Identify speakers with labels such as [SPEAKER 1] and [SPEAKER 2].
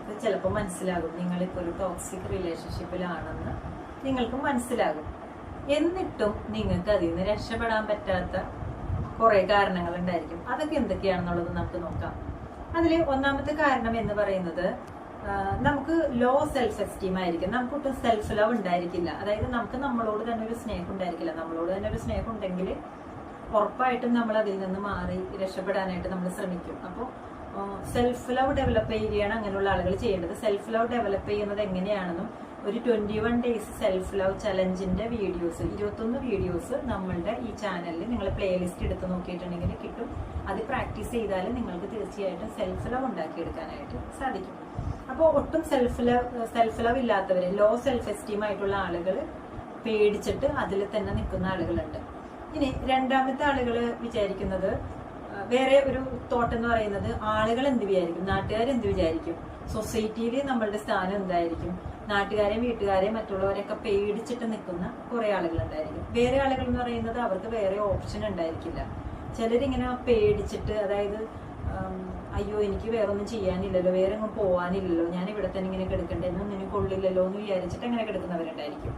[SPEAKER 1] നിങ്ങൾക്ക് ചിലപ്പോൾ മനസ്സിലാകും നിങ്ങളിപ്പോൾ ഒരു ടോക്സിക് റിലേഷൻഷിപ്പിലാണെന്ന് നിങ്ങൾക്ക് മനസ്സിലാകും. എന്നിട്ടും നിങ്ങൾക്ക് അതിൽ നിന്ന് രക്ഷപ്പെടാൻ പറ്റാത്ത കുറേ കാരണങ്ങൾ ഉണ്ടായിരിക്കും. അതൊക്കെ എന്തൊക്കെയാണെന്നുള്ളത് നമുക്ക് നോക്കാം. അതിൽ ഒന്നാമത്തെ കാരണം എന്ന് പറയുന്നത് നമുക്ക് ലോ സെൽഫ് എസ്റ്റീം ആയിരിക്കും. നമുക്ക് ഒട്ടും സെൽഫ് ലവ് ഉണ്ടായിരിക്കില്ല. അതായത് നമുക്ക് നമ്മളോട് തന്നെ ഒരു സ്നേഹം ഉണ്ടായിരിക്കില്ല. നമ്മളോട് തന്നെ ഒരു സ്നേഹം ഉണ്ടെങ്കിൽ ഉറപ്പായിട്ടും നമ്മൾ അതിൽ നിന്ന് മാറി രക്ഷപ്പെടാനായിട്ട് നമ്മൾ ശ്രമിക്കും. അപ്പോൾ സെൽഫ് ലവ് ഡെവലപ്പ് ചെയ്യുകയാണ് അങ്ങനെയുള്ള ആളുകൾ ചെയ്യേണ്ടത്. സെൽഫ് ലവ് ഡെവലപ്പ് ചെയ്യുന്നത് എങ്ങനെയാണെന്നും ഒരു 21 ഡേയ്സ് സെൽഫ് ലവ് ചലഞ്ചിന്റെ വീഡിയോസ് 21 വീഡിയോസ് നമ്മളുടെ ഈ ചാനലിൽ നിങ്ങൾ പ്ലേലിസ്റ്റ് എടുത്ത് നോക്കിയിട്ടുണ്ടെങ്കിൽ കിട്ടും. അത് പ്രാക്ടീസ് ചെയ്താൽ നിങ്ങൾക്ക് തീർച്ചയായിട്ടും സെൽഫ് ലവ് ഉണ്ടാക്കിയെടുക്കാനായിട്ട് സാധിക്കും. അപ്പോൾ ഒട്ടും സെൽഫ് ലവ് ഇല്ലാത്തവര്, ലോ സെൽഫ് എസ്റ്റീം ആയിട്ടുള്ള ആളുകൾ പേടിച്ചിട്ട് അതിൽ തന്നെ നിൽക്കുന്ന ആളുകളുണ്ട്. ഇനി രണ്ടാമത്തെ ആളുകൾ വിചാരിക്കുന്നത് വേറെ ഒരു തോട്ട് എന്ന് പറയുന്നത് ആളുകൾ എന്ത് വിചാരിക്കും, നാട്ടുകാർ എന്ത് വിചാരിക്കും, സൊസൈറ്റിയിൽ നമ്മളുടെ സ്ഥാനം എന്തായിരിക്കും, നാട്ടുകാരെയും വീട്ടുകാരെയും മറ്റുള്ളവരെയൊക്കെ പേടിച്ചിട്ട് നിൽക്കുന്ന കുറെ ആളുകൾ ഉണ്ടായിരിക്കും. വേറെ ആളുകൾ എന്ന് പറയുന്നത് അവർക്ക് വേറെ ഓപ്ഷൻ ഉണ്ടായിരിക്കില്ല. ചിലരിങ്ങനെ പേടിച്ചിട്ട്, അതായത് അയ്യോ എനിക്ക് വേറെ ഒന്നും ചെയ്യാനില്ലല്ലോ, വേറെ ഒന്നും പോകാനില്ലല്ലോ, ഞാൻ ഇവിടെ തന്നെ ഇങ്ങനെ കിടക്കണ്ടേ, ഒന്നും കൊള്ളില്ലല്ലോ എന്ന് വിചാരിച്ചിട്ട് അങ്ങനെ കിടക്കുന്നവരുണ്ടായിരിക്കും.